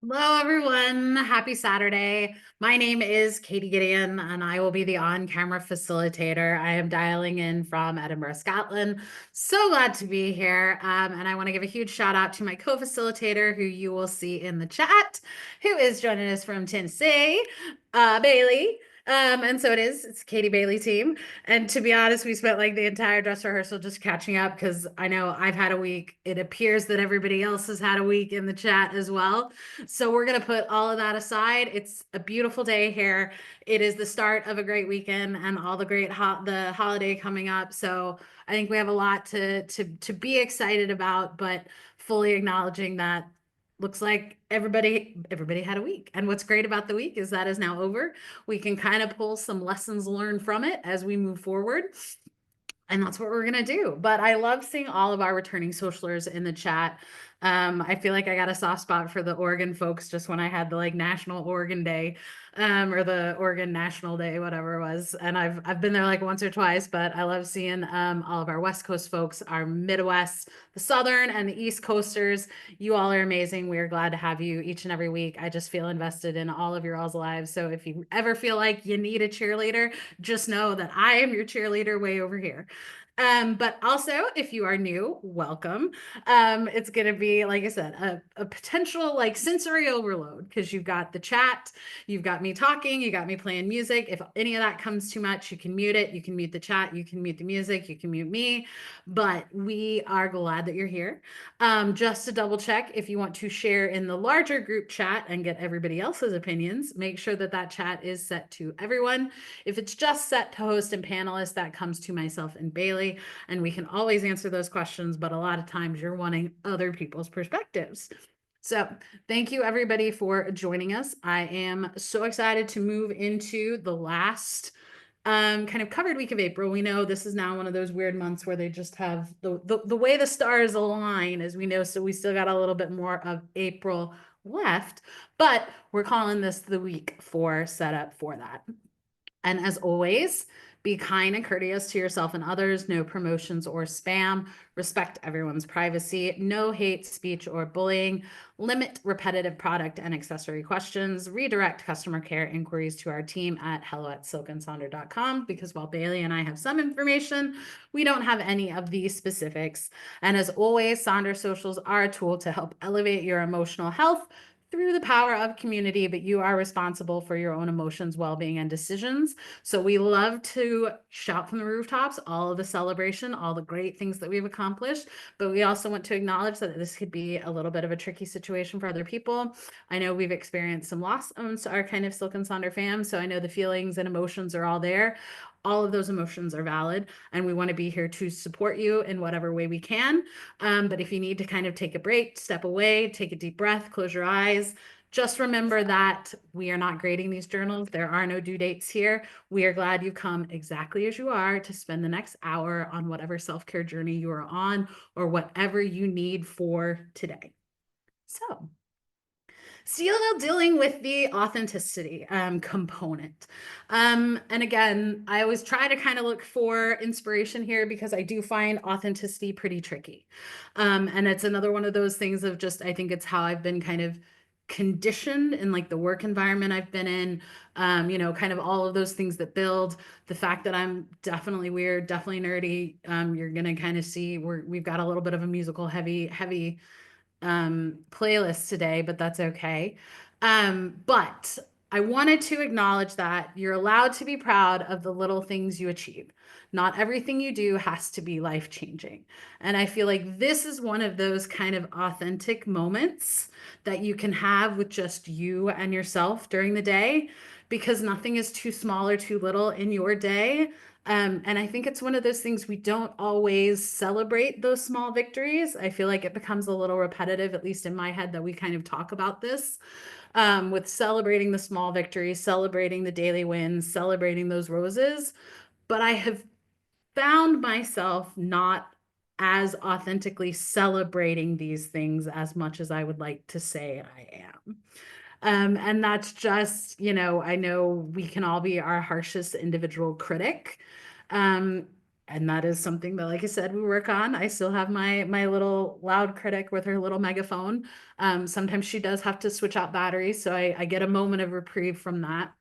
Hello, everyone. Happy Saturday. My name is Katie Gideon, and I will be the on-camera facilitator. I am dialing in from Edinburgh, Scotland. So glad to be here. And I want to give a huge shout out to my co-facilitator, who you will see in the chat, who is joining us from Tennessee, Bailey. And so it's Katie Bailey team. And to be honest, we spent like the entire dress rehearsal just catching up because I know I've had a week. It appears that everybody else has had a week in the chat as well. So we're going to put all of that aside. It's a beautiful day here. It is the start of a great weekend and all the the holiday coming up. So I think we have a lot to be excited about, but fully acknowledging that looks like everybody had a week. And what's great about the week is that is now over. We can kind of pull some lessons learned from it as we move forward. And that's what we're going to do. But I love seeing all of our returning socialers in the chat. I feel like I got a soft spot for the Oregon folks just when I had the like National Oregon Day, or the Oregon National Day, whatever it was. And I've been there like once or twice, but I love seeing all of our West Coast folks, our Midwest, the Southern and the East Coasters. You all are amazing. We are glad to have you each and every week. I just feel invested in all of your all's lives. So if you ever feel like you need a cheerleader, just know that I am your cheerleader way over here. But also, if you are new, welcome. It's going to be, like I said, a potential like sensory overload because you've got the chat, you've got me talking, you got me playing music. If any of that comes too much, you can mute it. You can mute the chat, you can mute the music, you can mute me. But we are glad that you're here. Just to double check, if you want to share in the larger group chat and get everybody else's opinions, make sure that that chat is set to everyone. If it's just set to host and panelists, that comes to myself and Bailey, and we can always answer those questions, but a lot of times you're wanting other people's perspectives. So thank you everybody for joining us. I am so excited to move into the last kind of covered week of April. We know this is now one of those weird months where they just have the way the stars align, as we know. So we still got a little bit more of April left, but we're calling this the week for setup for that. And as always, be kind and courteous to yourself and others. No promotions or spam. Respect everyone's privacy. No hate speech or bullying. Limit repetitive product and accessory questions. Redirect customer care inquiries to our team at hello@silkandsonder.com because while Bailey and I have some information, we don't have any of these specifics. And as always, Sonder Socials are a tool to help elevate your emotional health through the power of community, but you are responsible for your own emotions, well-being, and decisions. So we love to shout from the rooftops all of the celebration, all the great things that we've accomplished, but we also want to acknowledge that this could be a little bit of a tricky situation for other people. I know we've experienced some loss amongst our kind of Silk and Sonder fam, so I know the feelings and emotions are all there. All of those emotions are valid, and we want to be here to support you in whatever way we can. But if you need to kind of take a break, step away, take a deep breath, close your eyes, just remember that we are not grading these journals. There are no due dates here. We are glad you come exactly as you are to spend the next hour on whatever self-care journey you are on or whatever you need for today. So still dealing with the authenticity component. And again, I always try to kind of look for inspiration here because I do find authenticity pretty tricky. And it's another one of those things of just, I think it's how I've been kind of conditioned in like the work environment I've been in, kind of all of those things that build the fact that I'm definitely weird, definitely nerdy. You're going to kind of see we've got a little bit of a musical heavy playlist today, but that's okay. But I wanted to acknowledge that you're allowed to be proud of the little things you achieve. Not everything you do has to be life changing. And I feel like this is one of those kind of authentic moments that you can have with just you and yourself during the day because nothing is too small or too little in your day. And I think it's one of those things we don't always celebrate those small victories. I feel like it becomes a little repetitive, at least in my head, that we kind of talk about this with celebrating the small victories, celebrating the daily wins, celebrating those roses. But I have found myself not as authentically celebrating these things as much as I would like to say I am. And that's just, I know we can all be our harshest individual critic. Um, And that is something that, like I said, we work on. I still have my little loud critic with her little megaphone. Sometimes she does have to switch out batteries, so I get a moment of reprieve from that.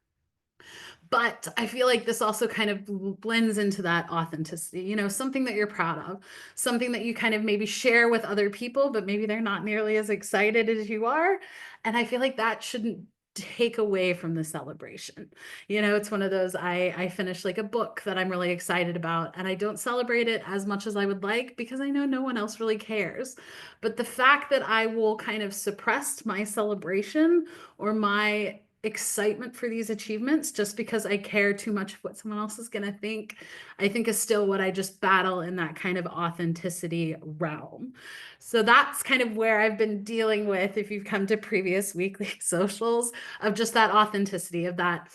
But I feel like this also kind of blends into that authenticity, something that you're proud of, something that you kind of maybe share with other people, but maybe they're not nearly as excited as you are. And I feel like that shouldn't take away from the celebration. It's one of those, I finished like a book that I'm really excited about, and I don't celebrate it as much as I would like because I know no one else really cares. But the fact that I will kind of suppress my celebration or my excitement for these achievements just because I care too much what someone else is going to think, I think is still what I just battle in that kind of authenticity realm. So that's kind of where I've been dealing with, if you've come to previous weekly socials, of just that authenticity, of that,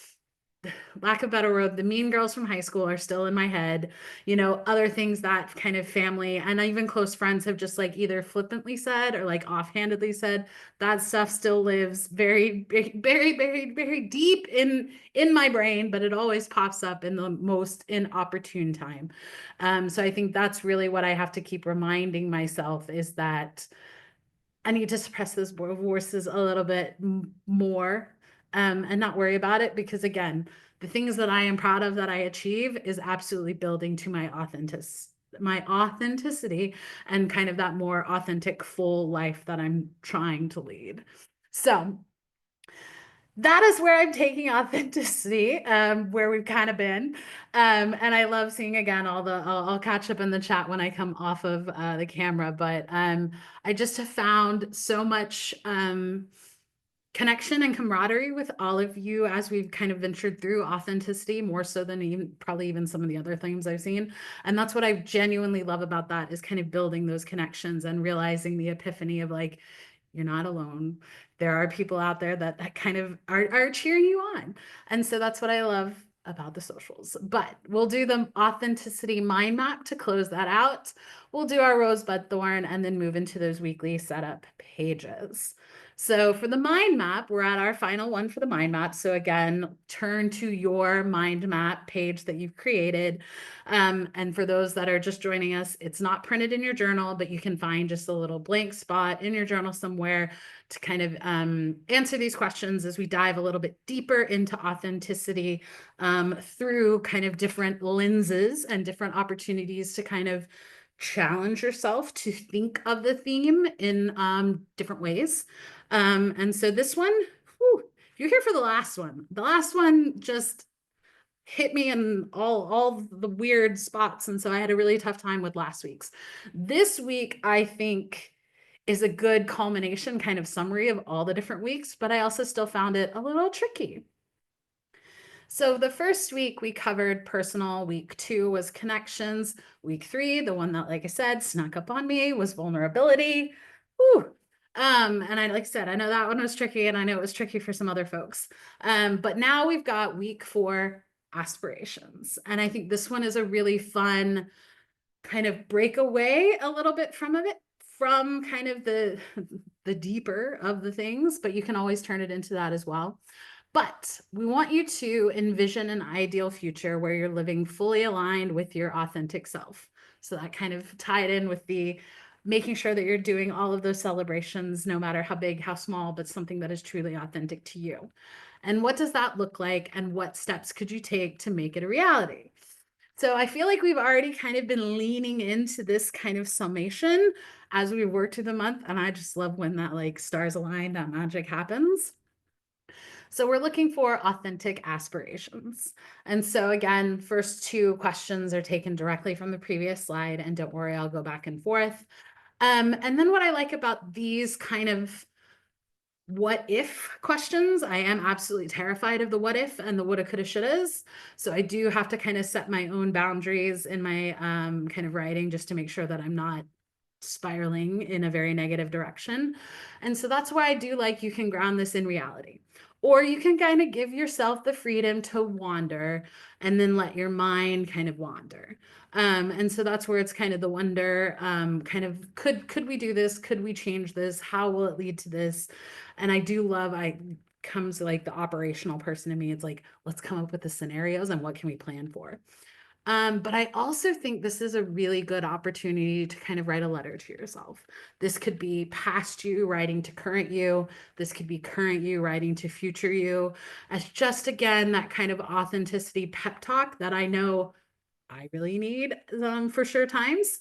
lack of better word, the mean girls from high school are still in my head. Other things that kind of family and even close friends have just like either flippantly said or like offhandedly said. That stuff still lives very, very, very, very deep in my brain, but it always pops up in the most inopportune time. So I think that's really what I have to keep reminding myself, is that I need to suppress those voices a little bit more, and not worry about it, because again, the things that I am proud of that I achieve is absolutely building to my authenticity and kind of that more authentic, full life that I'm trying to lead. So that is where I'm taking authenticity, where we've kind of been. And I love seeing again I'll catch up in the chat when I come off of the camera, but I just have found so much connection and camaraderie with all of you as we've kind of ventured through authenticity, more so than probably even some of the other things I've seen. And that's what I genuinely love about that, is kind of building those connections and realizing the epiphany of like, you're not alone. There are people out there that kind of are cheering you on. And so that's what I love about the socials. But we'll do the authenticity mind map to close that out. We'll do our rosebud thorn and then move into those weekly setup pages. So for the mind map, we're at our final one for the mind map. So again, turn to your mind map page that you've created. And for those that are just joining us, it's not printed in your journal, but you can find just a little blank spot in your journal somewhere to kind of answer these questions as we dive a little bit deeper into authenticity, through kind of different lenses and different opportunities to kind of challenge yourself to think of the theme in different ways. And so this one, whew, you're here for the last one. The last one just hit me in all the weird spots, and so I had a really tough time with last week's. This week, I think, is a good culmination kind of summary of all the different weeks, but I also still found it a little tricky. So the first week we covered personal, week 2 was connections, week 3, the one that, like I said, snuck up on me, was vulnerability. Whew. And like I said, I know that one was tricky, and I know it was tricky for some other folks. But now we've got week 4, aspirations. And I think this one is a really fun kind of break away a little bit from it, from kind of the deeper of the things, but you can always turn it into that as well. But we want you to envision an ideal future where you're living fully aligned with your authentic self. So that kind of tied in with the making sure that you're doing all of those celebrations, no matter how big, how small, but something that is truly authentic to you. And what does that look like? And what steps could you take to make it a reality? So I feel like we've already kind of been leaning into this kind of summation as we work through the month. And I just love when that like stars align, that magic happens. So we're looking for authentic aspirations. And so again, first 2 questions are taken directly from the previous slide, and don't worry, I'll go back and forth. And then what I like about these kind of what if questions, I am absolutely terrified of the what if and the woulda, coulda, shouldas. So I do have to kind of set my own boundaries in my kind of writing, just to make sure that I'm not spiraling in a very negative direction. And so that's why I do like, you can ground this in reality, or you can kind of give yourself the freedom to wander and then let your mind kind of wander. And so that's where it's kind of the wonder, kind of, could we do this? Could we change this? How will it lead to this? And I do love, comes like the operational person in me. It's like, let's come up with the scenarios and what can we plan for? But I also think this is a really good opportunity to kind of write a letter to yourself. This could be past you writing to current you. This could be current you writing to future you, as just again that kind of authenticity pep talk that I know I really need for sure times.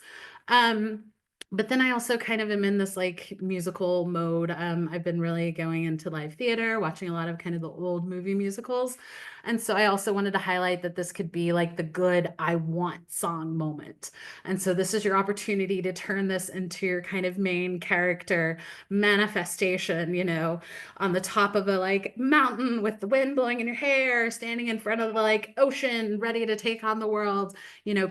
Um, but then I also kind of am in this like musical mode. I've been really going into live theater, watching a lot of kind of the old movie musicals. And so I also wanted to highlight that this could be like the good I want song moment. And so this is your opportunity to turn this into your kind of main character manifestation, on the top of a like mountain with the wind blowing in your hair, standing in front of the like ocean, ready to take on the world.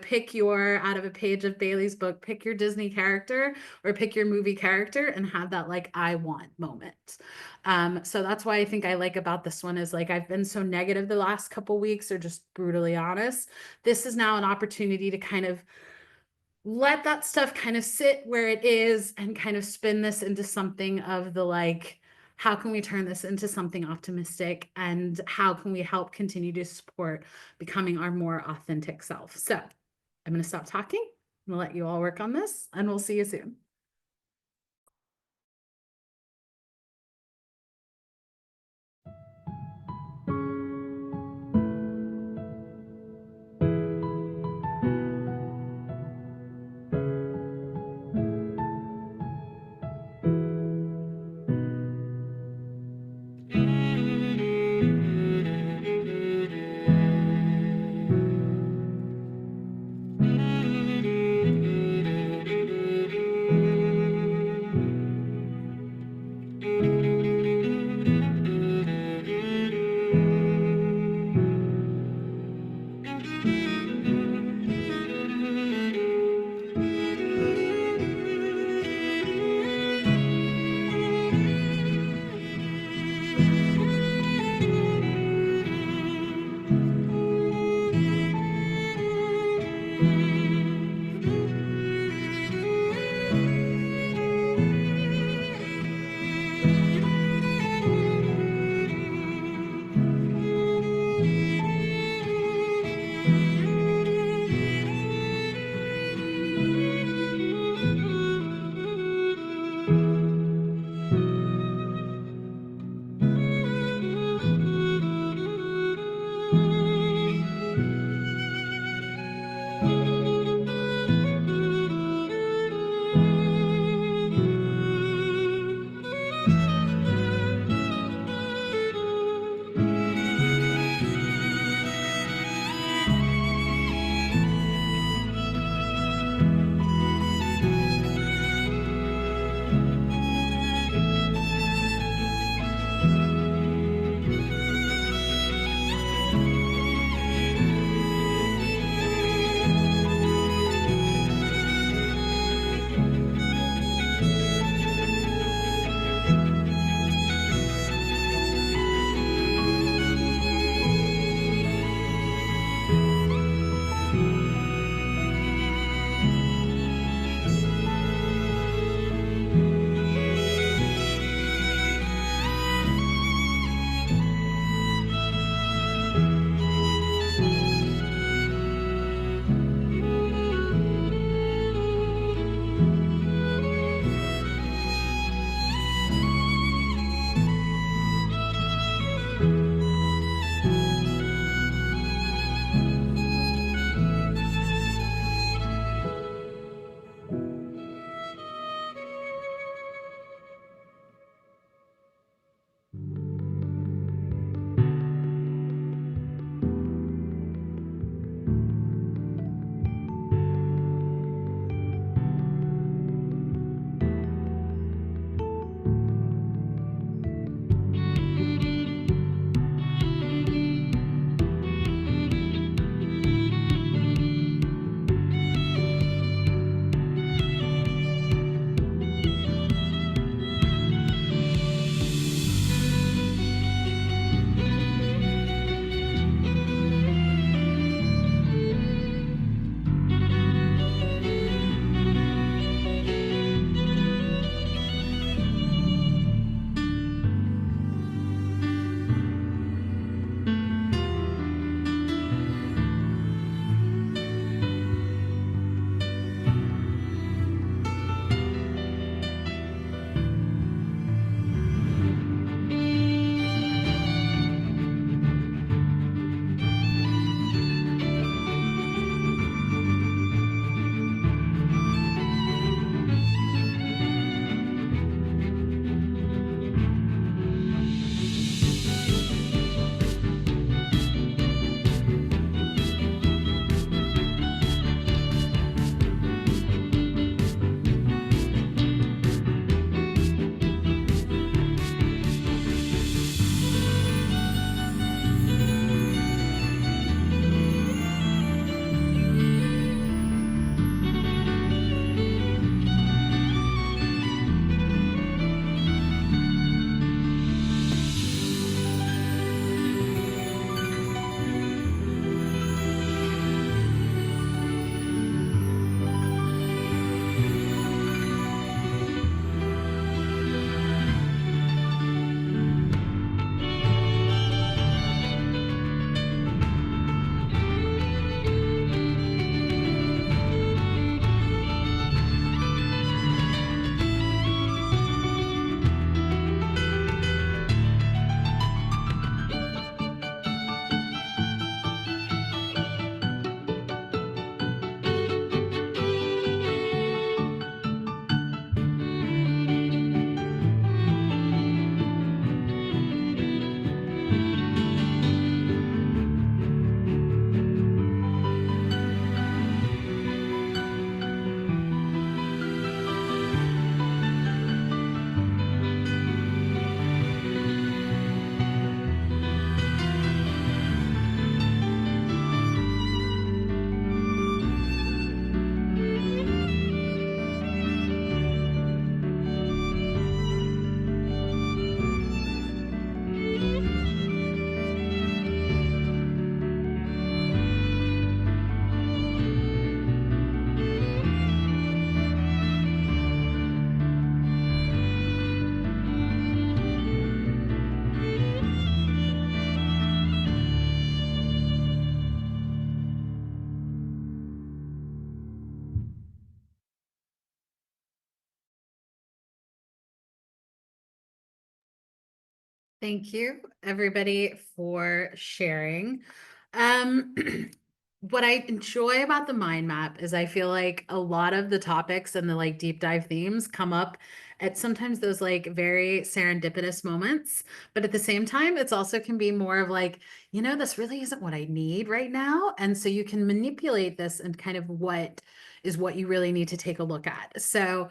Pick your out of a page of Bailey's book, pick your Disney character or pick your movie character and have that like I want moment. So that's why I think I like about this one is like I've been so negative the last couple weeks, or just brutally honest. This is now an opportunity to kind of let that stuff kind of sit where it is and kind of spin this into something of the like, how can we turn this into something optimistic, and how can we help continue to support becoming our more authentic self? So I'm going to stop talking. I'm going to let you all work on this, and we'll see you soon. Thank you, everybody, for sharing. Um, what I enjoy about the mind map is I feel like a lot of the topics and the like deep dive themes come up at sometimes those like very serendipitous moments, but at the same time, it's also can be more of like, this really isn't what I need right now. And so you can manipulate this and kind of what is what you really need to take a look at. So,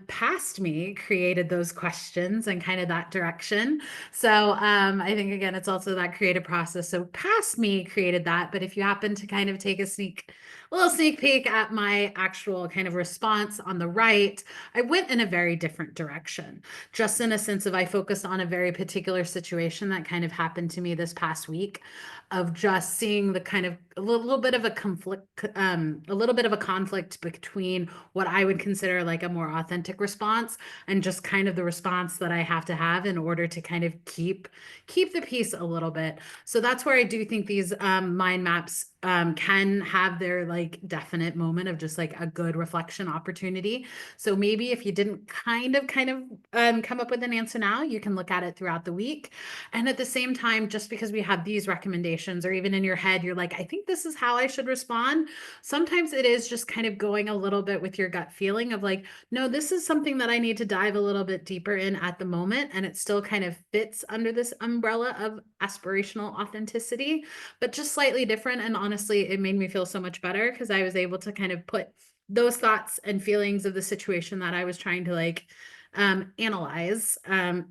past me created those questions and kind of that direction. So I think again, it's also that creative process. So past me created that, but if you happen to kind of take little sneak peek at my actual kind of response on the right, I went in a very different direction, just in a sense of I focused on a very particular situation that kind of happened to me this past week of just seeing the kind of a little bit of a conflict, a little bit of a conflict between what I would consider like a more authentic response and just kind of the response that I have to have in order to kind of keep the peace a little bit. So that's where I do think these mind maps can have their like definite moment of just like a good reflection opportunity. So maybe if you didn't kind of come up with an answer now, you can look at it throughout the week. And at the same time, just because we have these recommendations, or even in your head, you're like, I think this is how I should respond. Sometimes it is just kind of going a little bit with your gut feeling of like, no, this is something that I need to dive a little bit deeper in at the moment. And it still kind of fits under this umbrella of aspirational authenticity, but just slightly different. And honestly, it made me feel so much better because I was able to kind of put those thoughts and feelings of the situation that I was trying to like analyze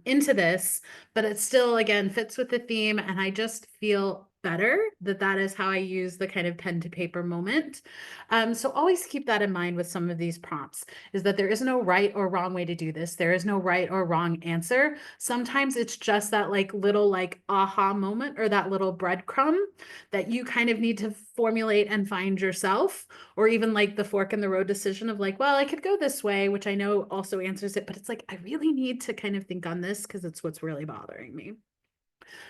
into this, but it still, again, fits with the theme. And I just feel better that that is how I use the kind of pen to paper moment. So always keep that in mind with some of these prompts is that there is no right or wrong way to do this. There is no right or wrong answer. Sometimes it's just that like little like aha moment or that little breadcrumb that you kind of need to formulate and find yourself, or even like the fork in the road decision of like, well, I could go this way, which I know also answers it, but it's like, I really need to kind of think on this because it's what's really bothering me.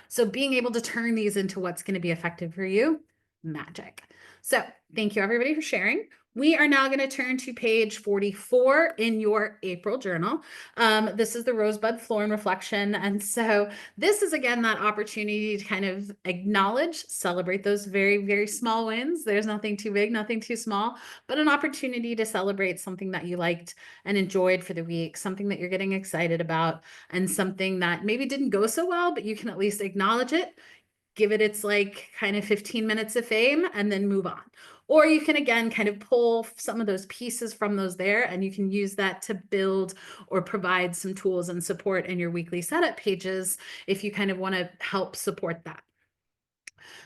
So being able to turn these into what's going to be effective for you, magic. So thank you everybody for sharing. We are now going to turn to page 44 in your April journal. This is the Rosebud Florin Reflection. And so this is, again, that opportunity to kind of acknowledge, celebrate those very, very small wins. There's nothing too big, nothing too small, but an opportunity to celebrate something that you liked and enjoyed for the week, something that you're getting excited about, and something that maybe didn't go so well, but you can at least acknowledge it, give it its like kind of 15 minutes of fame, and then move on. Or you can, again, kind of pull some of those pieces from those there, and you can use that to build or provide some tools and support in your weekly setup pages if you kind of want to help support that.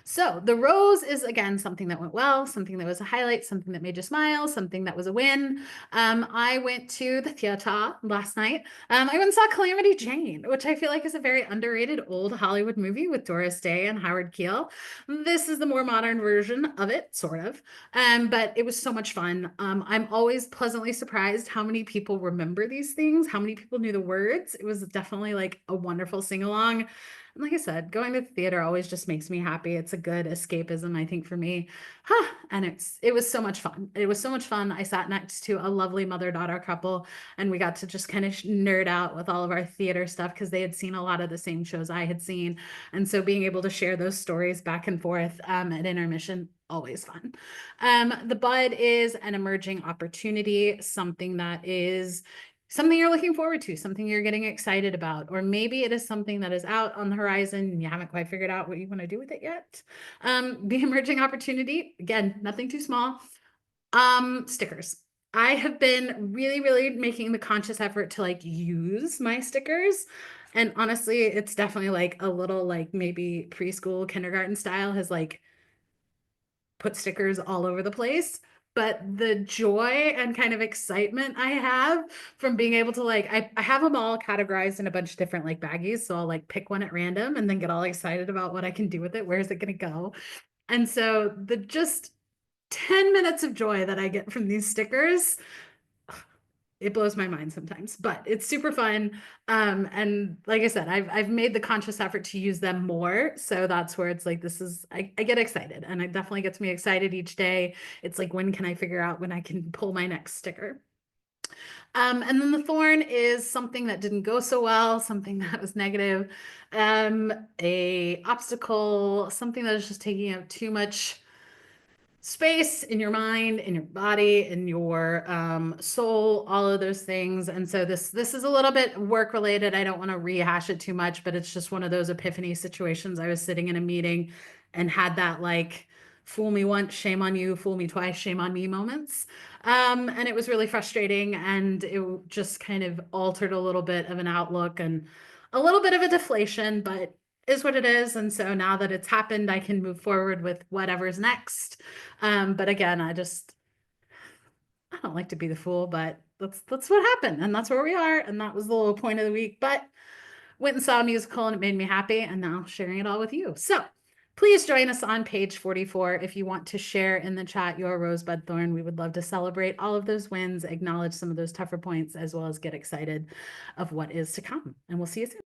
So the rose is, again, something that went well, something that was a highlight, something that made you smile, something that was a win. I went to the theater last night. I went and saw Calamity Jane, which I feel like is a very underrated old Hollywood movie with Doris Day and Howard Keel. This is the more modern version of it, sort of. But it was so much fun. I'm always pleasantly surprised how many people remember these things, how many people knew the words. It was definitely like a wonderful sing-along. And like I said, going to the theater always just makes me happy. It's a good escapism, I think, for me. And it was so much fun. It was so much fun. I sat next to a lovely mother-daughter couple, and we got to just kind of nerd out with all of our theater stuff because they had seen a lot of the same shows I had seen. And so being able to share those stories back and forth at intermission, always fun. The bud is an emerging opportunity, something that is something you're looking forward to, something you're getting excited about, or maybe it is something that is out on the horizon and you haven't quite figured out what you want to do with it yet. The emerging opportunity, again, nothing too small. Stickers. I have been really, really making the conscious effort to like use my stickers. And honestly, it's definitely like a little like maybe preschool, kindergarten style has like put stickers all over the place. But the joy and kind of excitement I have from being able to like, I have them all categorized in a bunch of different like baggies. So I'll like pick one at random and then get all excited about what I can do with it. Where is it going to go? And so the just 10 minutes of joy that I get from these stickers, it blows my mind sometimes, but it's super fun. And like I said, I've made the conscious effort to use them more. So that's where it's like, I get excited, and it definitely gets me excited each day. It's like, when can I figure out when I can pull my next sticker? And then the thorn is something that didn't go so well, something that was negative, a obstacle, something that is just taking up too much space in your mind, in your body, in your soul, all of those things. And so this is a little bit work related. I don't want to rehash it too much, but it's just one of those epiphany situations. I was sitting in a meeting and had that like fool me once, shame on you, fool me twice, shame on me moments. And it was really frustrating, and it just kind of altered a little bit of an outlook and a little bit of a deflation, but is what it is. And so now that it's happened, I can move forward with whatever's next. But again, I don't like to be the fool, but that's what happened, and that's where we are, and that was the low point of the week. But went and saw a musical, and it made me happy, and now sharing it all with you. So please join us on page 44 if you want to share in the chat your rosebud thorn. We would love to celebrate all of those wins, acknowledge some of those tougher points, as well as get excited of what is to come. And we'll see you soon.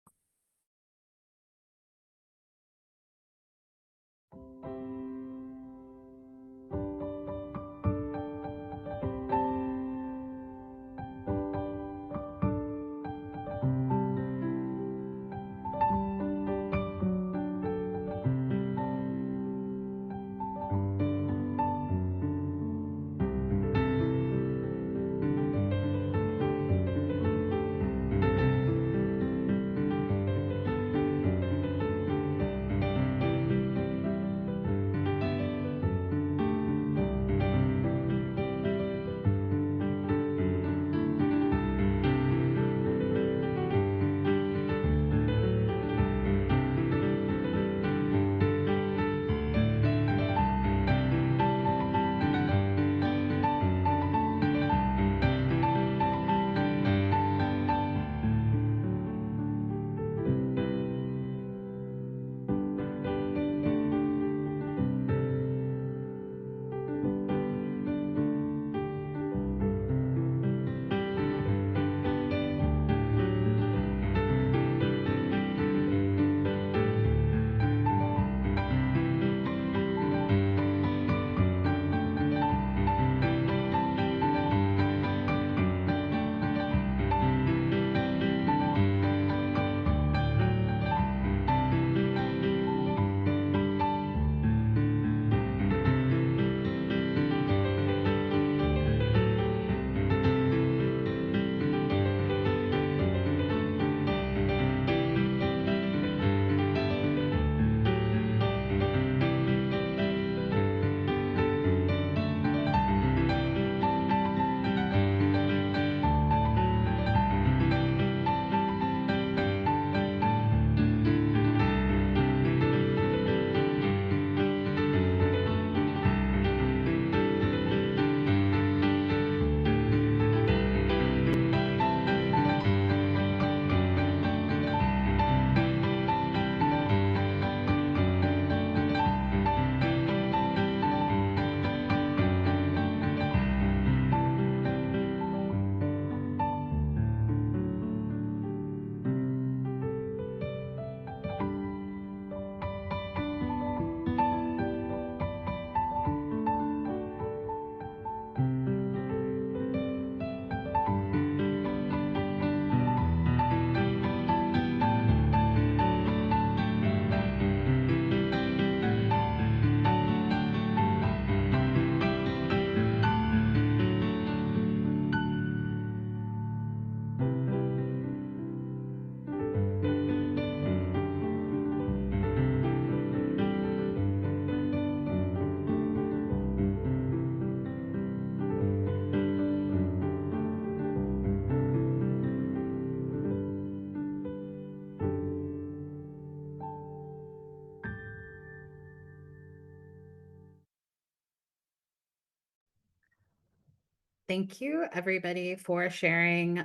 Thank you, everybody, for sharing.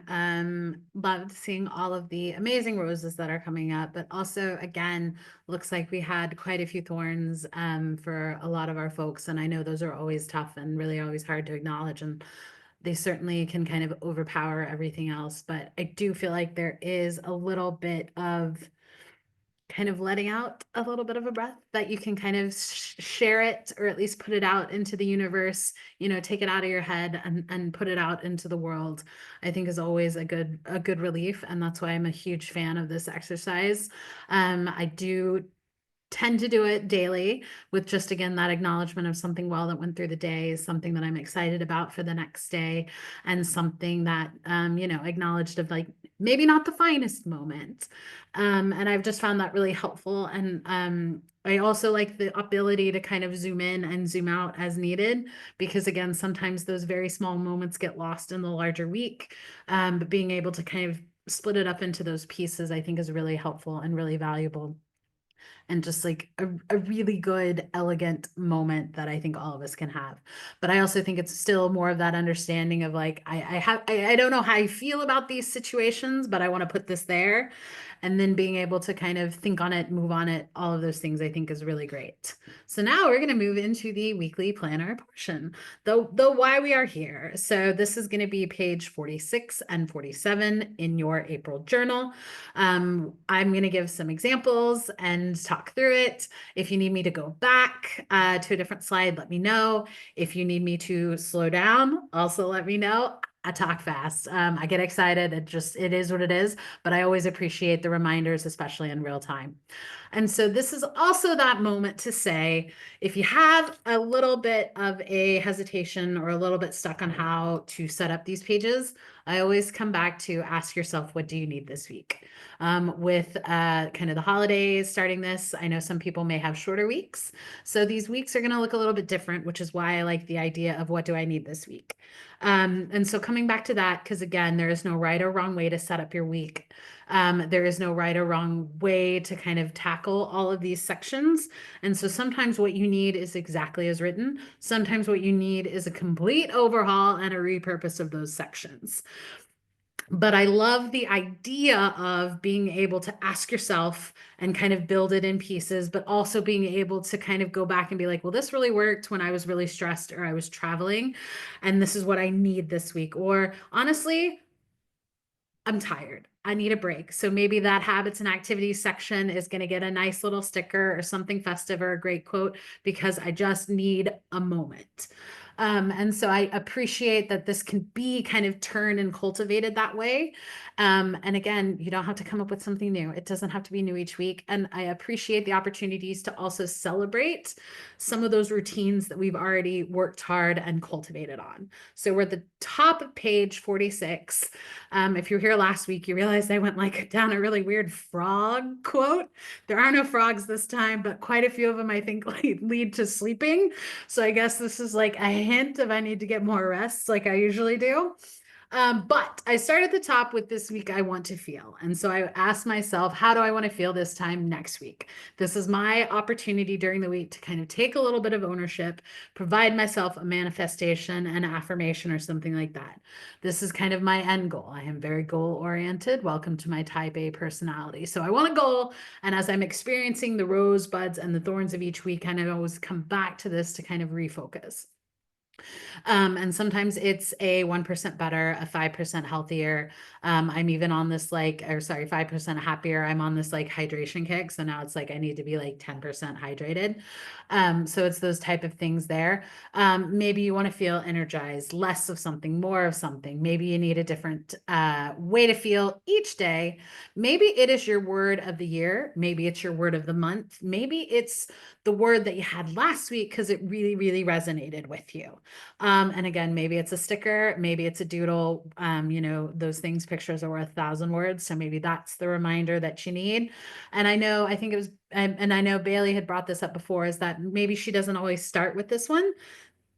Loved seeing all of the amazing roses that are coming up, but also, again, looks like we had quite a few thorns for a lot of our folks, and I know those are always tough and really always hard to acknowledge, and they certainly can kind of overpower everything else. But I do feel like there is a little bit of kind of letting out a little bit of a breath, that you can kind of share it, or at least put it out into the universe, take it out of your head and put it out into the world, I think is always a good relief. And that's why I'm a huge fan of this exercise. I do tend to do it daily with just, again, that acknowledgement of something well that went through the day, is something that I'm excited about for the next day, and something that, acknowledged of like maybe not the finest moment. And I've just found that really helpful. And I also like the ability to kind of zoom in and zoom out as needed, because again, sometimes those very small moments get lost in the larger week. But being able to kind of split it up into those pieces, I think is really helpful and really valuable, and just like a really good, elegant moment that I think all of us can have. But I also think it's still more of that understanding of like, I don't know how I feel about these situations, but I want to put this there. And then being able to kind of think on it, move on it, all of those things I think is really great. So now we're going to move into the weekly planner portion, the why we are here. So this is going to be page 46 and 47 in your April journal. I'm going to give some examples and talk through it. If you need me to go back to a different slide, let me know. If you need me to slow down, also let me know. I talk fast. I get excited. It is what it is, but I always appreciate the reminders, especially in real time. And so this is also that moment to say, if you have a little bit of a hesitation or a little bit stuck on how to set up these pages, I always come back to ask yourself, what do you need this week? With kind of the holidays starting this, I know some people may have shorter weeks. So these weeks are going to look a little bit different, which is why I like the idea of what do I need this week? And so coming back to that, because again, there is no right or wrong way to set up your week. There is no right or wrong way to kind of tackle all of these sections. And so sometimes what you need is exactly as written. Sometimes what you need is a complete overhaul and a repurpose of those sections. But I love the idea of being able to ask yourself and kind of build it in pieces, but also being able to kind of go back and be like, well, this really worked when I was really stressed or I was traveling, and this is what I need this week. Or honestly, I'm tired. I need a break. So maybe that habits and activities section is going to get a nice little sticker or something festive or a great quote, because I just need a moment. And so I appreciate that this can be kind of turned and cultivated that way. And again, you don't have to come up with something new. It doesn't have to be new each week. And I appreciate the opportunities to also celebrate some of those routines that we've already worked hard and cultivated on. So we're at the top of page 46. If you were here last week, you realized I went like down a really weird frog quote. There are no frogs this time, but quite a few of them I think lead to sleeping. So I guess this is like a hint of I need to get more rest like I usually do. But I start at the top with this week I want to feel. And so I asked myself, how do I want to feel this time next week? This is my opportunity during the week to kind of take a little bit of ownership, provide myself a manifestation, an affirmation, or something like that. This is kind of my end goal. I am very goal oriented. Welcome to my type A personality. So I want a goal. And as I'm experiencing the rosebuds and the thorns of each week, kind of always come back to this to kind of refocus. And sometimes it's a 1% better, a 5% healthier. I'm even on this 5% happier. I'm on this like hydration kick. So now it's like I need to be like 10% hydrated. So it's those type of things there. Maybe you want to feel energized, less of something, more of something. Maybe you need a different way to feel each day. Maybe it is your word of the year. Maybe it's your word of the month. Maybe it's the word that you had last week because it really, really resonated with you. And again, maybe it's a sticker, maybe it's a doodle. Those things, pictures are worth 1,000 words. So maybe that's the reminder that you need. And I think it was, and I know Bailey had brought this up before, is that maybe she doesn't always start with this one.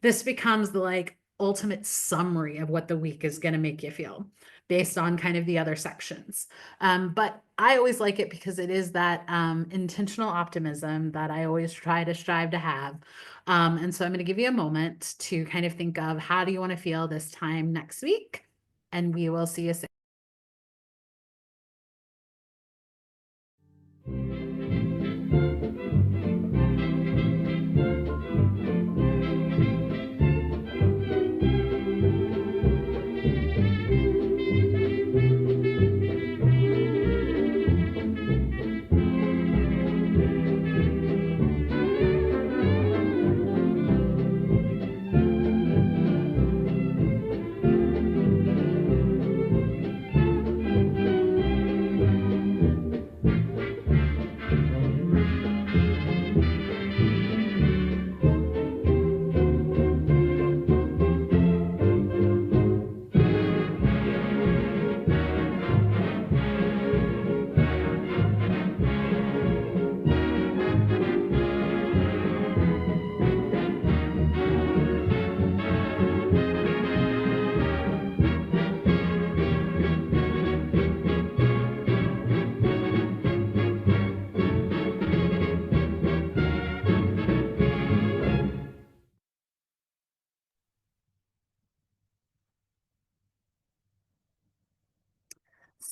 This becomes the like ultimate summary of what the week is going to make you feel based on kind of the other sections. But I always like it because it is that intentional optimism that I always try to strive to have. And so I'm going to give you a moment to kind of think of how do you want to feel this time next week? And we will see you soon.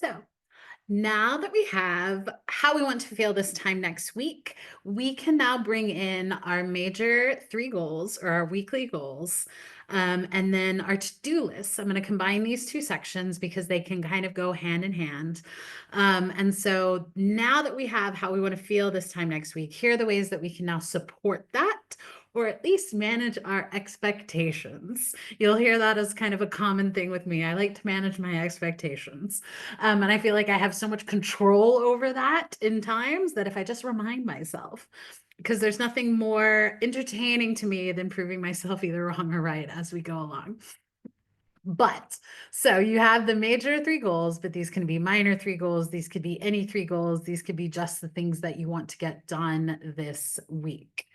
So now that we have how we want to feel this time next week, we can now bring in our major three goals or our weekly goals, and then our to-do lists. I'm going to combine these two sections because they can kind of go hand in hand. And so now that we have how we want to feel this time next week, here are the ways that we can now support that or at least manage our expectations. You'll hear that as kind of a common thing with me. I like to manage my expectations. And I feel like I have so much control over that in times that if I just remind myself, because there's nothing more entertaining to me than proving myself either wrong or right as we go along. But so you have the major three goals, but these can be minor three goals. These could be any three goals. These could be just the things that you want to get done this week.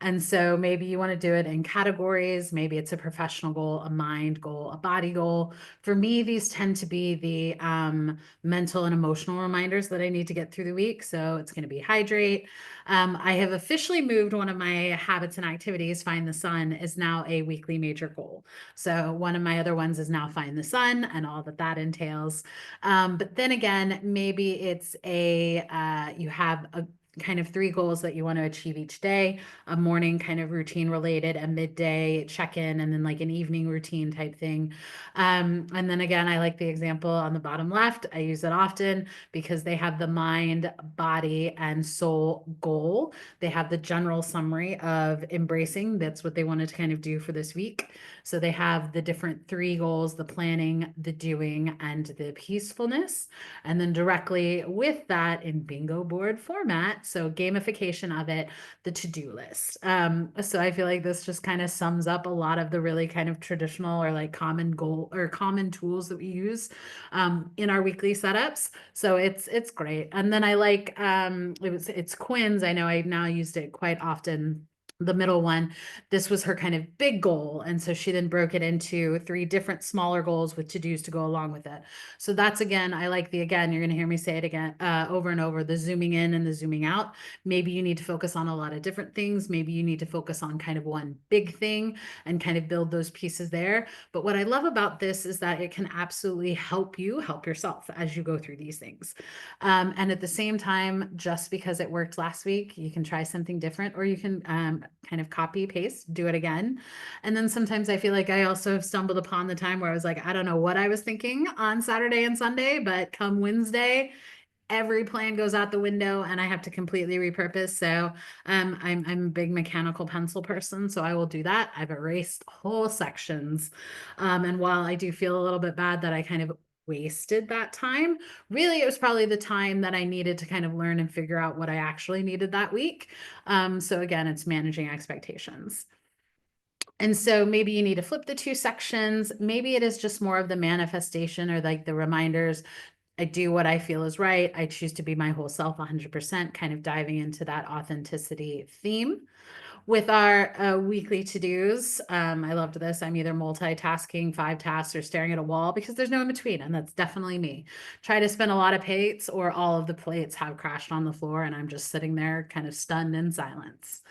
And so maybe you want to do it in categories. Maybe it's a professional goal, a mind goal, a body goal. For me, these tend to be the mental and emotional reminders that I need to get through the week. So it's going to be hydrate. I have officially moved one of my habits and activities, Find the Sun, is now a weekly major goal. So one of my other ones is now Find the Sun and all that that entails. But then again, maybe it's you have a kind of three goals that you want to achieve each day, a morning kind of routine related, a midday check-in, and then like an evening routine type thing. And then again, I like the example on the bottom left. I use it often because they have the mind, body, and soul goal. They have the general summary of embracing. That's what they wanted to kind of do for this week. So they have the different three goals, the planning, the doing, and the peacefulness. And then directly with that in bingo board format, so gamification of it, the to-do list. So I feel like this just kind of sums up a lot of the really kind of traditional or like common goal or common tools that we use in our weekly setups. So it's great. And then I like it's Quinn's. I know I now used it quite often. The middle one, this was her kind of big goal. And so she then broke it into three different smaller goals with to-dos to go along with it. So that's again, I like again, you're going to hear me say it again over and over, the zooming in and the zooming out. Maybe you need to focus on a lot of different things. Maybe you need to focus on kind of one big thing and kind of build those pieces there. But what I love about this is that it can absolutely help you help yourself as you go through these things. And at the same time, just because it worked last week, you can try something different or you can kind of copy paste, do it again. And then sometimes I feel like I also have stumbled upon the time where I was like, I don't know what I was thinking on Saturday and Sunday, but come Wednesday, every plan goes out the window and I have to completely repurpose. So I'm a big mechanical pencil person, so I will do that. I've erased whole sections. And while I do feel a little bit bad that I kind of wasted that time, really it was probably the time that I needed to kind of learn and figure out what I actually needed that week. So again, it's managing expectations. And so maybe you need to flip the two sections. Maybe it is just more of the manifestation or like the reminders. I do what I feel is right. I choose to be my whole self 100%, kind of diving into that authenticity theme. With our weekly to-dos, I loved this. I'm either multitasking 5 tasks or staring at a wall because there's no in between, and that's definitely me. Try to spin a lot of plates or all of the plates have crashed on the floor and I'm just sitting there kind of stunned in silence.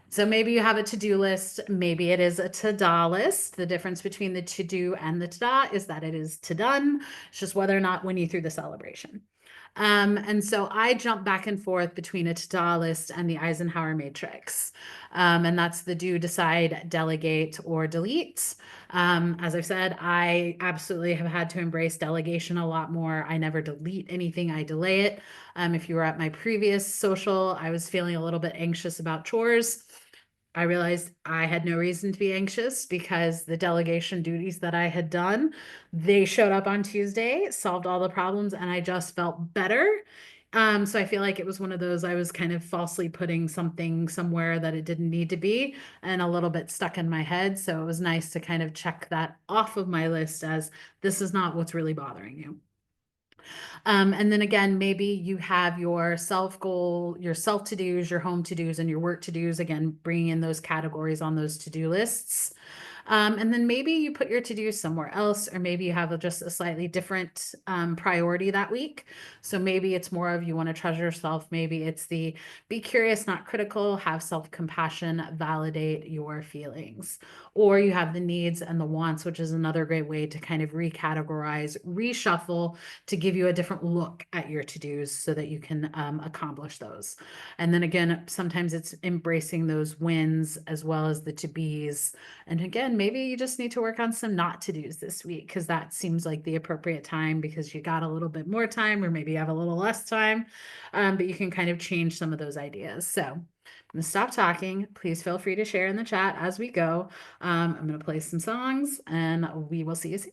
So maybe you have a to-do list, maybe it is a to-da list. The difference between the to-do and the to-da is that it is to done. It's just whether or not when you through the celebration. And so I jump back and forth between a to-da list and the Eisenhower matrix. And that's the do, decide, delegate, or delete. As I've said, I absolutely have had to embrace delegation a lot more. I never delete anything, I delay it. If you were at my previous social, I was feeling a little bit anxious about chores. I realized I had no reason to be anxious because the delegation duties that I had done, they showed up on Tuesday, solved all the problems, and I just felt better. So I feel like it was one of those I was kind of falsely putting something somewhere that it didn't need to be and a little bit stuck in my head. So it was nice to kind of check that off of my list as this is not what's really bothering you. And then again, maybe you have your self goal, your self to-dos, your home to-dos, and your work to-dos. Again, bringing in those categories on those to-do lists. And then maybe you put your to-do somewhere else, or maybe you have just a slightly different priority that week. So maybe it's more of you want to treasure yourself. Maybe it's the be curious, not critical, have self-compassion, validate your feelings. Or you have the needs and the wants, which is another great way to kind of recategorize, reshuffle to give you a different look at your to-dos so that you can accomplish those. And then again, sometimes it's embracing those wins as well as the to-bes. And again, maybe you just need to work on some not to-dos this week because that seems like the appropriate time because you got a little bit more time or maybe you have a little less time, but you can kind of change some of those ideas. So I'm going to stop talking. Please feel free to share in the chat as we go. I'm going to play some songs and we will see you soon.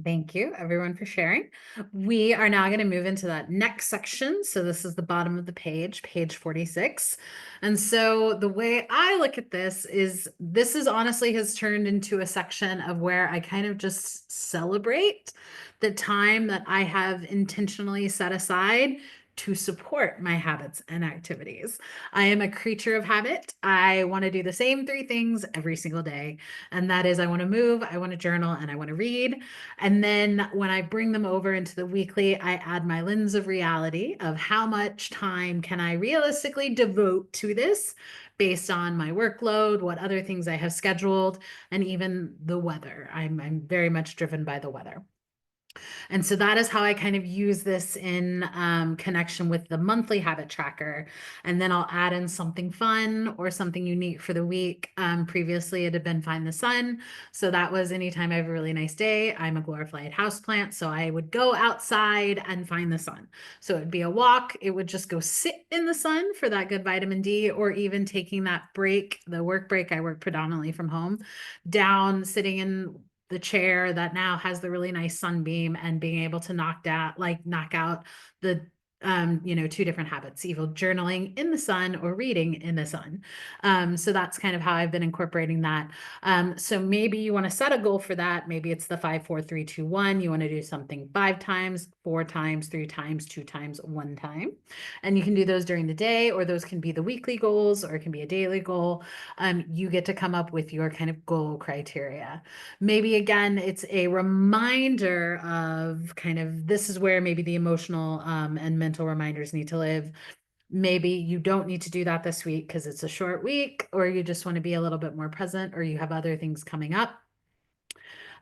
Thank you, everyone, for sharing. We are now going to move into that next section. So this is the bottom of the page, page 46. And so the way I look at this is honestly has turned into a section of where I kind of just celebrate the time that I have intentionally set aside to support my habits and activities. I am a creature of habit. I want to do the same three things every single day. And that is I want to move, I want to journal, and I want to read. And then when I bring them over into the weekly, I add my lens of reality of how much time can I realistically devote to this based on my workload, what other things I have scheduled, and even the weather. I'm very much driven by the weather. And so that is how I kind of use this in connection with the monthly habit tracker. And then I'll add in something fun or something unique for the week. Previously, it had been Find the Sun. So that was anytime I have a really nice day. I'm a glorified houseplant. So I would go outside and find the sun. So it'd be a walk. It would just go sit in the sun for that good vitamin D, or even taking that break, the work break. I work predominantly from home, down, sitting in the chair that now has the really nice sunbeam, and being able to knock out the two different habits, either journaling in the sun or reading in the sun. So that's kind of how I've been incorporating that. So maybe you want to set a goal for that. Maybe it's the 5, 4, 3, 2, 1. You want to do something 5 times, 4 times, 3 times, 2 times, 1 time. And you can do those during the day, or those can be the weekly goals, or it can be a daily goal. You get to come up with your kind of goal criteria. Maybe again, it's a reminder of kind of, this is where maybe the emotional and mental reminders need to live. Maybe you don't need to do that this week because it's a short week, or you just want to be a little bit more present, or you have other things coming up.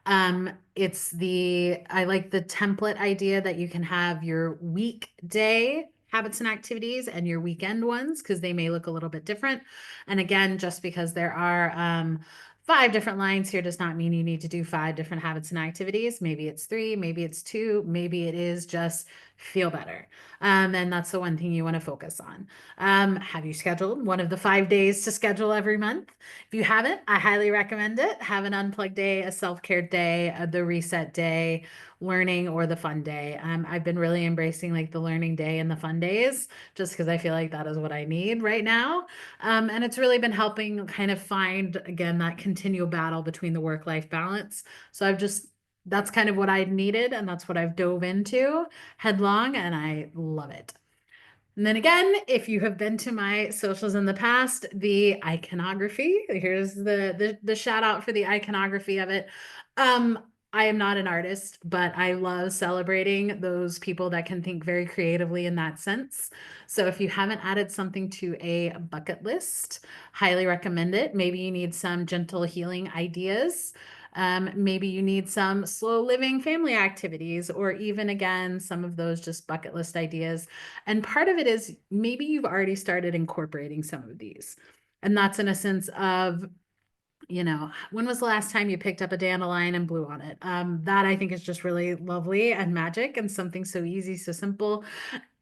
I like the template idea that you can have your weekday habits and activities and your weekend ones, because they may look a little bit different. And again, just because there are 5 different lines here does not mean you need to do 5 different habits and activities. Maybe it's 3, maybe it's 2, maybe it is just feel better. And that's the one thing you want to focus on. Have you scheduled one of the 5 days to schedule every month? If you haven't, I highly recommend it. Have an unplugged day, a self-care day, the reset day, learning, or the fun day. I've been really embracing like the learning day and the fun days, just because I feel like that is what I need right now. And it's really been helping kind of find, again, that continual battle between the work-life balance. So that's kind of what I needed, and that's what I've dove into headlong, and I love it. And then again, if you have been to my socials in the past, the iconography, here's the shout out for the iconography of it. I am not an artist, but I love celebrating those people that can think very creatively in that sense. So if you haven't added something to a bucket list, highly recommend it. Maybe you need some gentle healing ideas. Maybe you need some slow living family activities, or even again, some of those just bucket list ideas. And part of it is maybe you've already started incorporating some of these. And that's in a sense of, when was the last time you picked up a dandelion and blew on it? That I think is just really lovely and magic, and something so easy, so simple.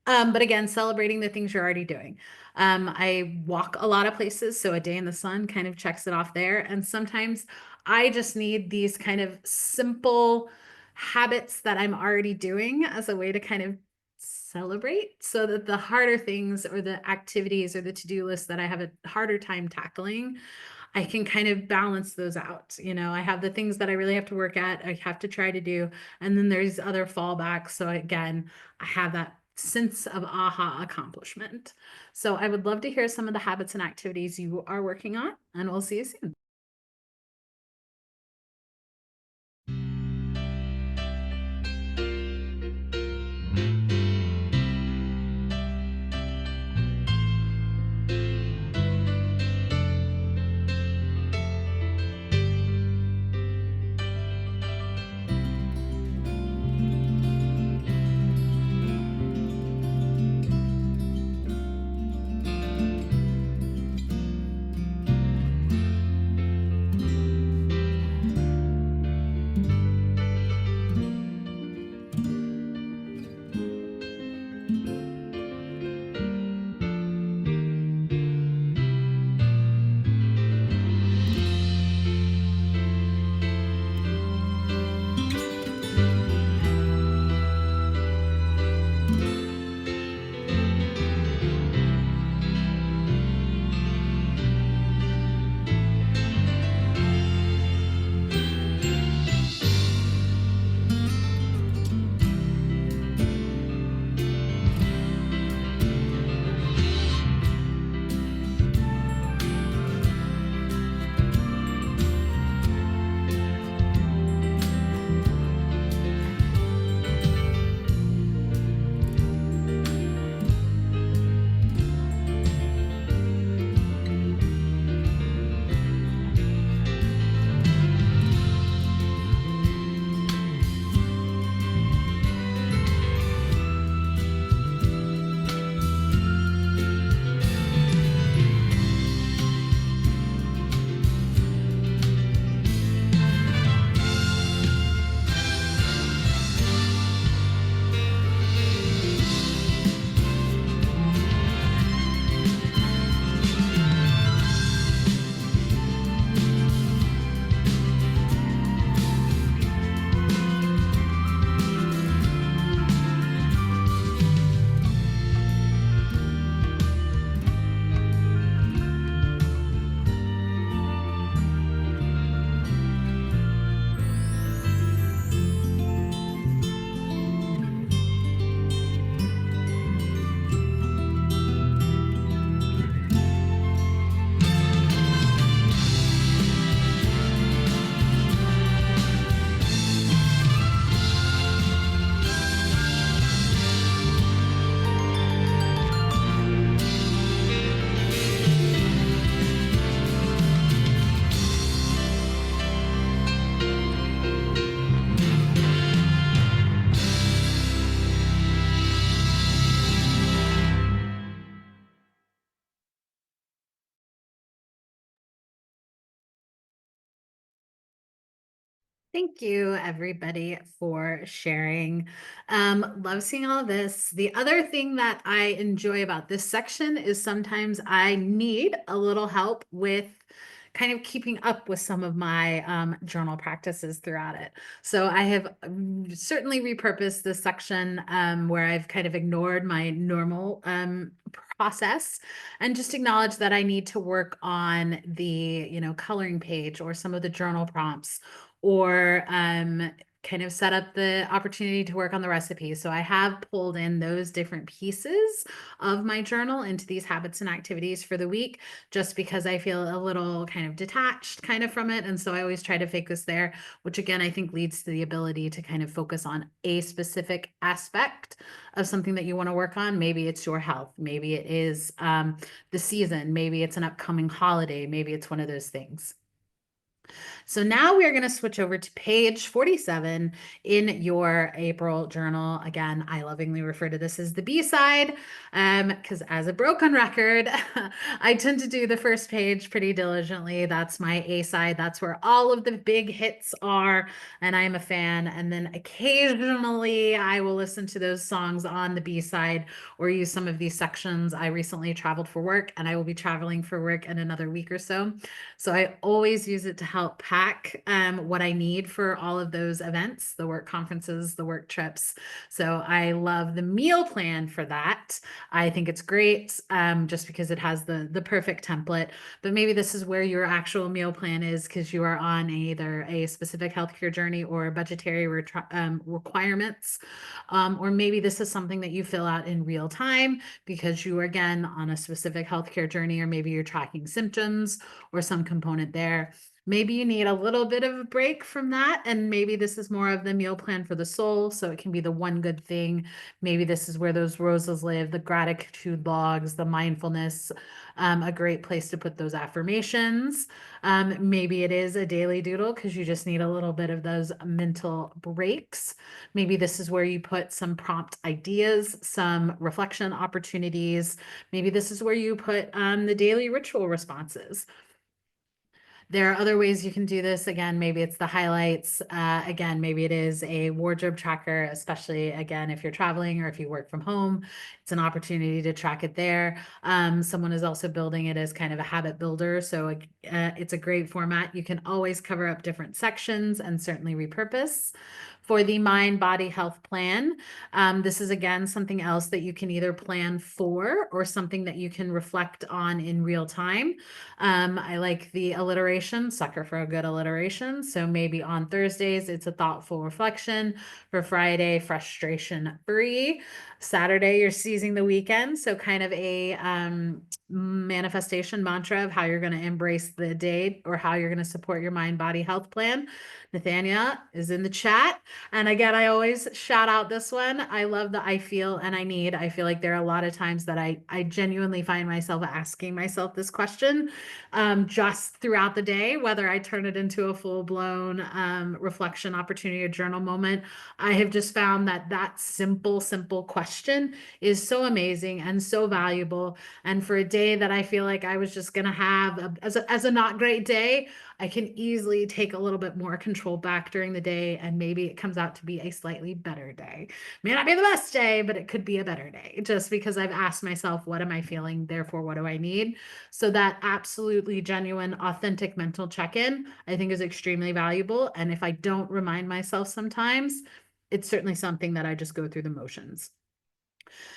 But again, celebrating the things you're already doing. I walk a lot of places, so a day in the sun kind of checks it off there. And sometimes I just need these kind of simple habits that I'm already doing as a way to kind of celebrate, so that the harder things, or the activities, or the to-do list that I have a harder time tackling, I can kind of balance those out. I have the things that I really have to work at, I have to try to do, and then there's other fallbacks. So again, I have that sense of aha accomplishment. So I would love to hear some of the habits and activities you are working on, and we'll see you soon. Thank you, everybody, for sharing. Love seeing all of this. The other thing that I enjoy about this section is sometimes I need a little help with kind of keeping up with some of my journal practices throughout it. So I have certainly repurposed this section where I've kind of ignored my normal process and just acknowledge that I need to work on the, coloring page or some of the journal prompts or kind of set up the opportunity to work on the recipe. So I have pulled in those different pieces of my journal into these habits and activities for the week, just because I feel a little kind of detached kind of from it. And so I always try to focus there, which again, I think leads to the ability to kind of focus on a specific aspect of something that you want to work on. Maybe it's your health. Maybe it is the season. Maybe it's an upcoming holiday. Maybe it's one of those things. So now we are going to switch over to page 47 in your April journal. Again, I lovingly refer to this as the B side because as a broken record, I tend to do the first page pretty diligently. That's my A side. That's where all of the big hits are, and I'm a fan. And then occasionally I will listen to those songs on the B side or use some of these sections. I recently traveled for work and I will be traveling for work in another week or so. So I always use it to help pack what I need for all of those events, the work conferences, the work trips. So I love the meal plan for that. I think it's great just because it has the perfect template. But maybe this is where your actual meal plan is because you are on either a specific healthcare journey or budgetary requirements. Or maybe this is something that you fill out in real time because you are again on a specific healthcare journey, or maybe you're tracking symptoms or some component there. Maybe you need a little bit of a break from that. And maybe this is more of the meal plan for the soul. So it can be the one good thing. Maybe this is where those roses live, the gratitude logs, the mindfulness, a great place to put those affirmations. Maybe it is a daily doodle because you just need a little bit of those mental breaks. Maybe this is where you put some prompt ideas, some reflection opportunities. Maybe this is where you put the daily ritual responses. There are other ways you can do this. Again, maybe it's the highlights. Again, maybe it is a wardrobe tracker, especially again, if you're traveling or if you work from home, it's an opportunity to track it there. Someone is also building it as kind of a habit builder. So it's a great format. You can always cover up different sections and certainly repurpose. For the mind body health plan, this is again something else that you can either plan for or something that you can reflect on in real time. I like the alliteration, sucker for a good alliteration. So maybe on Thursdays, it's a thoughtful reflection. For Friday, frustration free. Saturday, you're seizing the weekend. So kind of a manifestation mantra of how you're going to embrace the day or how you're going to support your mind body health plan. Nathania is in the chat. And again, I always shout out this one. I love the I feel and I need. I feel like there are a lot of times that I genuinely find myself asking myself this question just throughout the day, whether I turn it into a full-blown reflection opportunity or journal moment. I have just found that that simple question is so amazing and so valuable. And for a day that I feel like I was just going to have as a not great day, I can easily take a little bit more control back during the day, and maybe it comes out to be a slightly better day. May not be the best day, but it could be a better day just because I've asked myself, what am I feeling? Therefore, what do I need? So that absolutely genuine, authentic mental check-in, I think is extremely valuable. And if I don't remind myself sometimes, it's certainly something that I just go through the motions.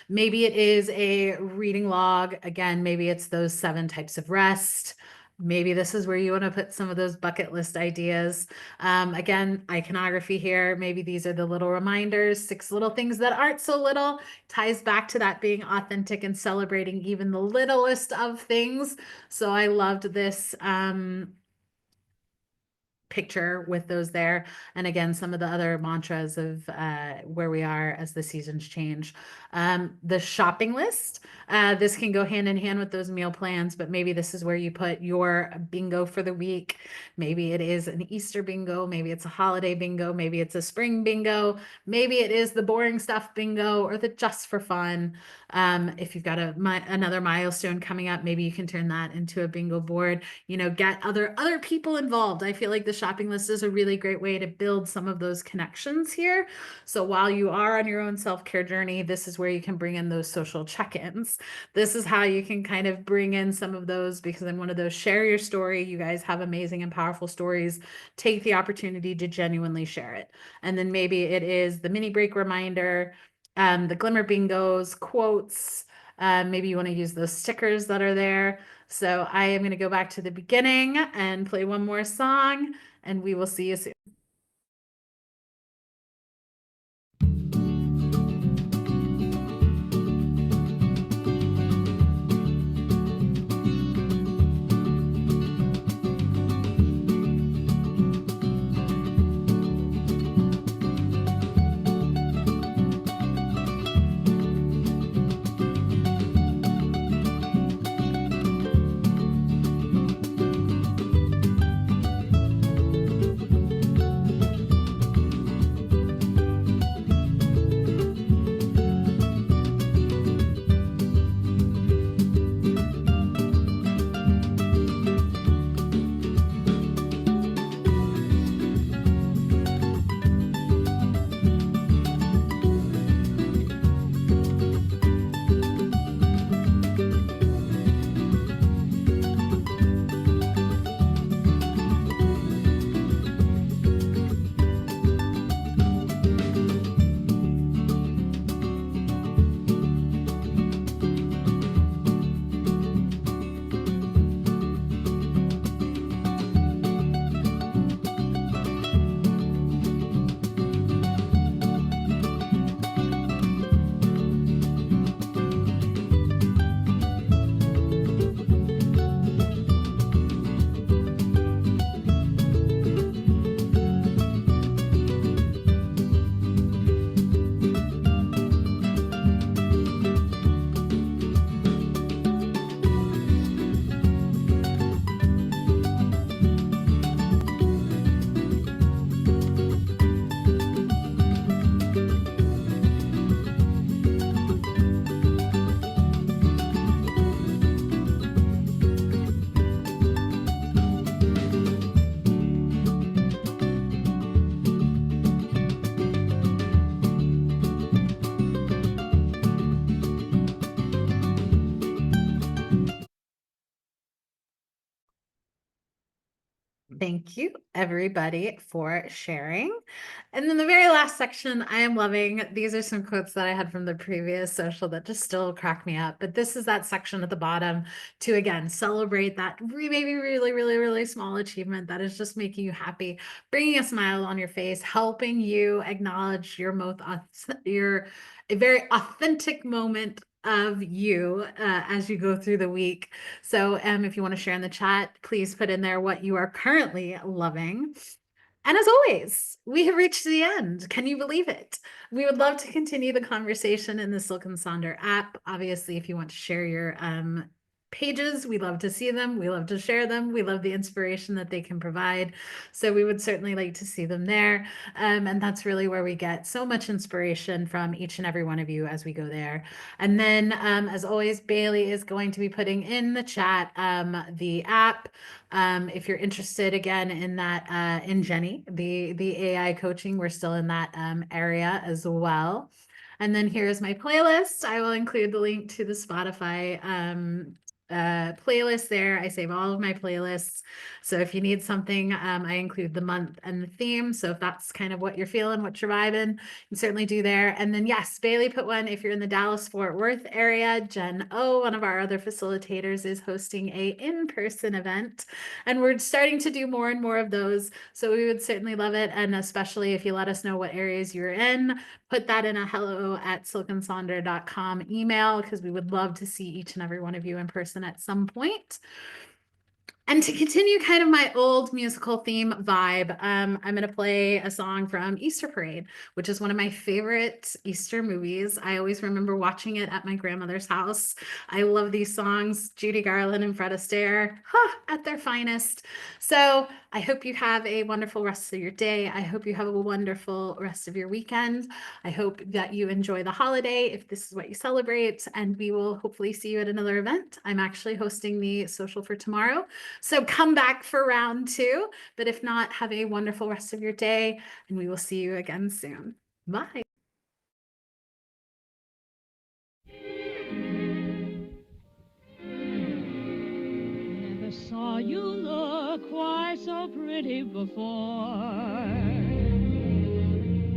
Maybe it is a reading log. Again, maybe it's those 7 types of rest. Maybe this is where you want to put some of those bucket list ideas. Again, iconography here. Maybe these are the little reminders, 6 little things that aren't so little. Ties back to that being authentic and celebrating even the littlest of things. So I loved this picture with those there. And again, some of the other mantras of where we are as the seasons change. The shopping list, this can go hand in hand with those meal plans, but maybe this is where you put your bingo for the week. Maybe it is an Easter bingo, maybe it's a holiday bingo, maybe it's a spring bingo, maybe it is the boring stuff bingo or the just for fun. If you've got another milestone coming up, maybe you can turn that into a bingo board, get other people involved. I feel like the shopping list is a really great way to build some of those connections here. So while you are on your own self-care journey, this is where you can bring in those social check-ins. This is how you can kind of bring in some of those, because in one of those share your story, you guys have amazing and powerful stories. Take the opportunity to genuinely share it. And then maybe it is the mini break reminder, the glimmer bingos, quotes. Maybe you want to use those stickers that are there. So I am going to go back to the beginning and play one more song, and we will see you soon. Thank you, everybody, for sharing. And then the very last section, I am loving. These are some quotes that I had from the previous social that just still crack me up. But this is that section at the bottom to, again, celebrate that maybe really, really, really small achievement that is just making you happy, bringing a smile on your face, helping you acknowledge your a very authentic moment of you as you go through the week. So if you want to share in the chat, please put in there what you are currently loving. And as always, we have reached the end. Can you believe it? We would love to continue the conversation in the Silk and Sonder app. Obviously, if you want to share your pages, we love to see them. We love to share them. We love the inspiration that they can provide. So we would certainly like to see them there. And that's really where we get so much inspiration from each and every one of you as we go there. And then, as always, Bailey is going to be putting in the chat the app. If you're interested again in that, in Jenny, the AI coaching, we're still in that area as well. And then here's my playlist. I will include the link to the Spotify playlist there. I save all of my playlists. So if you need something, I include the month and the theme. So if that's kind of what you're feeling, what you're vibing, you can certainly do there. And then yes, Bailey put one, if you're in the Dallas-Fort Worth area, Jen O, one of our other facilitators, is hosting a in-person event. And we're starting to do more and more of those. So we would certainly love it. And especially if you let us know what areas you're in, put that in a hello@silkandsonder.com email, because we would love to see each and every one of you in person at some point. And to continue kind of my old musical theme vibe, I'm going to play a song from Easter Parade, which is one of my favorite Easter movies. I always remember watching it at my grandmother's house. I love these songs, Judy Garland and Fred Astaire, at their finest. So I hope you have a wonderful rest of your day. I hope you have a wonderful rest of your weekend. I hope that you enjoy the holiday if this is what you celebrate, and we will hopefully see you at another event. I'm actually hosting the social for tomorrow, so come back for round 2. But if not, have a wonderful rest of your day, and we will see you again soon. Bye. Never saw you look quite so pretty before.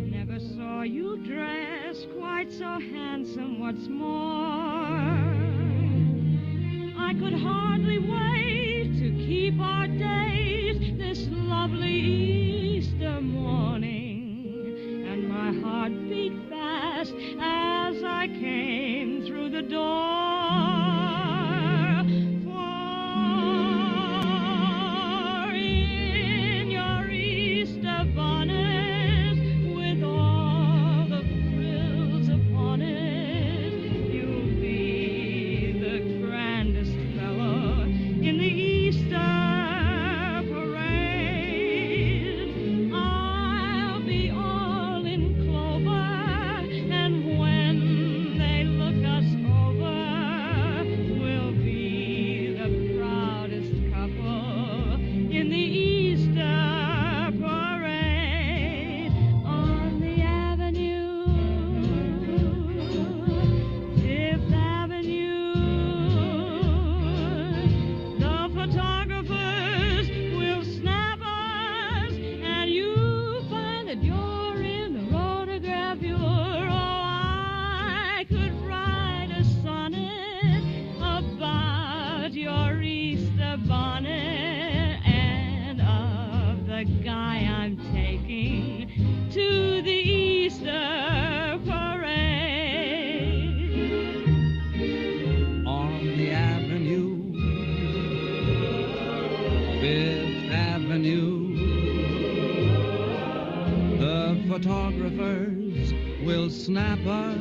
Never saw you dress quite so handsome, what's more. I could hardly wait to keep our days this lovely Easter morning. And my heart beat fast as I came through the door. For in your Easter bonnet, with all the frills upon it, you'll be the grandest fellow in the Easter parade. I'll be all in clover, and when they look us over, we'll be the proudest couple in the Easter parade. On the avenue, Fifth Avenue, the photographers will snap us, and you find that you're in the photograph bureau. I could write a sonnet about your Easter bonnet and of the guy I'm taking to the Easter parade. On the avenue, Fifth Avenue, the photographers will snap us,